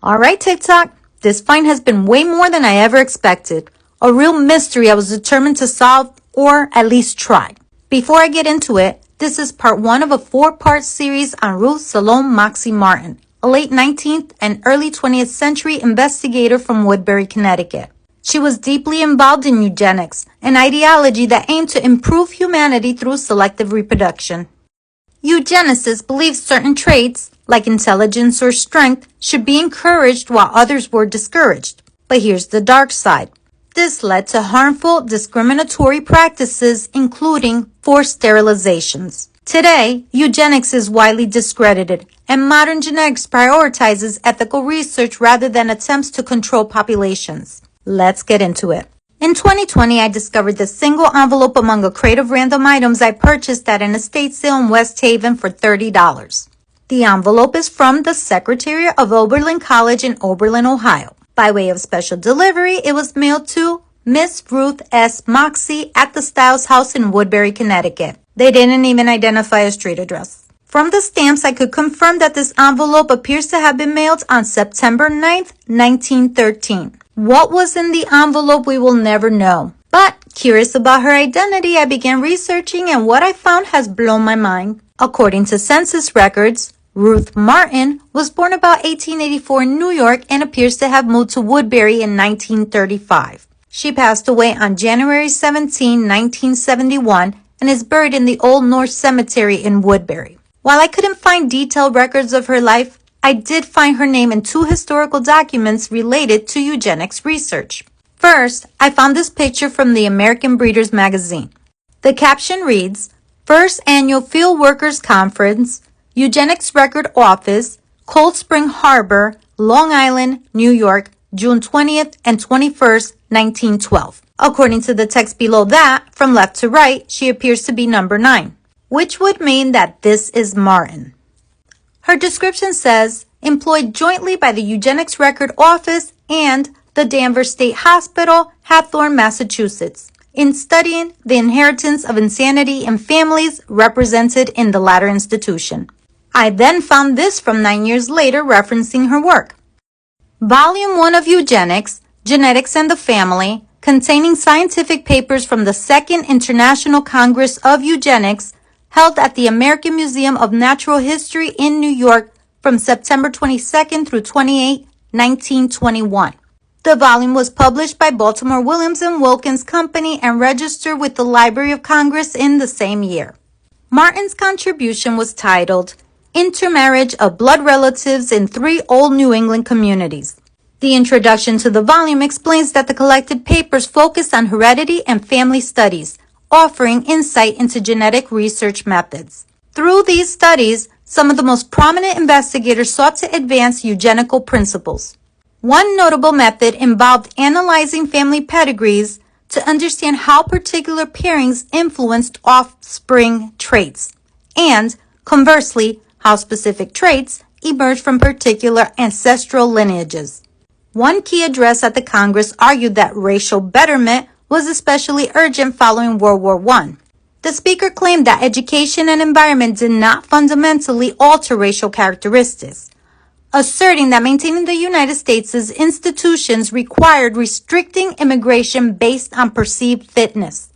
Alright, TikTok, this find has been way more than I ever expected. A real mystery I was determined to solve, or at least try. Before I get into it, this is part 1 of a 4-part series on Ruth Salome Moxie Martin, a late 19th and early 20th century investigator from Woodbury, Connecticut. She was deeply involved in eugenics, an ideology that aimed to improve humanity through selective reproduction. Eugenicists believed certain traits, like intelligence or strength, should be encouraged while others were discouraged. But here's the dark side. This led to harmful, discriminatory practices, including forced sterilizations. Today, eugenics is widely discredited, and modern genetics prioritizes ethical research rather than attempts to control populations. Let's get into it. In 2020, I discovered this single envelope among a crate of random items I purchased at an estate sale in West Haven for $30. The envelope is from the Secretariat of Oberlin College in Oberlin, Ohio. By way of special delivery, it was mailed to Miss Ruth S. Moxie at the Stiles House in Woodbury, Connecticut. They didn't even identify a street address. From the stamps, I could confirm that this envelope appears to have been mailed on September 9th, 1913. What was in the envelope, we will never know. But, curious about her identity, I began researching, and what I found has blown my mind. According to census records, Ruth Martin was born about 1884 in New York and appears to have moved to Woodbury in 1935. She passed away on January 17, 1971, and is buried in the Old North Cemetery in Woodbury. While I couldn't find detailed records of her life, I did find her name in 2 historical documents related to eugenics research. First, I found this picture from the American Breeders magazine. The caption reads, First Annual Field Workers Conference, Eugenics Record Office, Cold Spring Harbor, Long Island, New York, June 20th and 21st, 1912. According to the text below that, from left to right, she appears to be number 9, which would mean that this is Martin. Her description says, employed jointly by the Eugenics Record Office and the Danvers State Hospital, Hawthorne, Massachusetts, in studying the inheritance of insanity in families represented in the latter institution. I then found this from 9 years later referencing her work. Volume 1 of Eugenics, Genetics and the Family, containing scientific papers from the Second International Congress of Eugenics, held at the American Museum of Natural History in New York from September 22nd through 28, 1921. The volume was published by Baltimore Williams & Wilkins Company and registered with the Library of Congress in the same year. Martin's contribution was titled, Intermarriage of Blood Relatives in 3 Old New England Communities. The introduction to the volume explains that the collected papers focus on heredity and family studies, offering insight into genetic research methods. Through these studies, some of the most prominent investigators sought to advance eugenical principles. One notable method involved analyzing family pedigrees to understand how particular pairings influenced offspring traits, and, conversely, how specific traits emerged from particular ancestral lineages. One key address at the Congress argued that racial betterment was especially urgent following World War I. The speaker claimed that education and environment did not fundamentally alter racial characteristics, asserting that maintaining the United States' institutions required restricting immigration based on perceived fitness.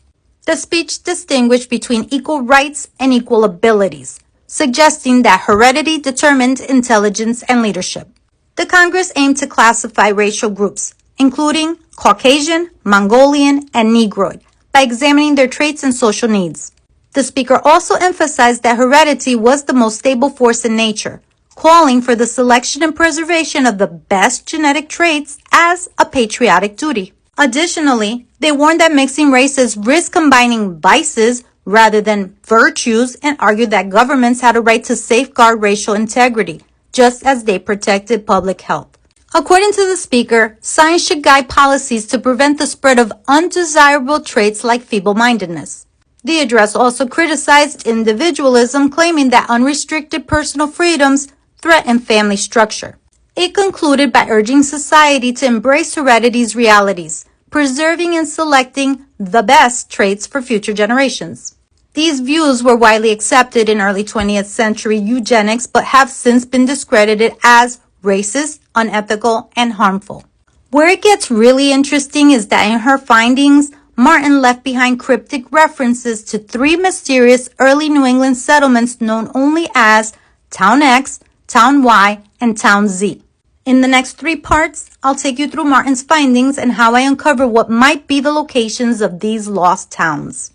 The speech distinguished between equal rights and equal abilities, suggesting that heredity determined intelligence and leadership. The Congress aimed to classify racial groups, including Caucasian, Mongolian, and Negroid, by examining their traits and social needs. The speaker also emphasized that heredity was the most stable force in nature, calling for the selection and preservation of the best genetic traits as a patriotic duty. Additionally, they warned that mixing races risked combining vices rather than virtues and argued that governments had a right to safeguard racial integrity, just as they protected public health. According to the speaker, science should guide policies to prevent the spread of undesirable traits like feeble-mindedness. The address also criticized individualism, claiming that unrestricted personal freedoms threaten family structure. It concluded by urging society to embrace heredity's realities, preserving and selecting the best traits for future generations. These views were widely accepted in early 20th century eugenics, but have since been discredited as racist, unethical, and harmful. Where it gets really interesting is that in her findings, Martin left behind cryptic references to 3 mysterious early New England settlements known only as Town X, Town Y, and Town Z. In the next 3 parts, I'll take you through Martin's findings and how I uncover what might be the locations of these lost towns.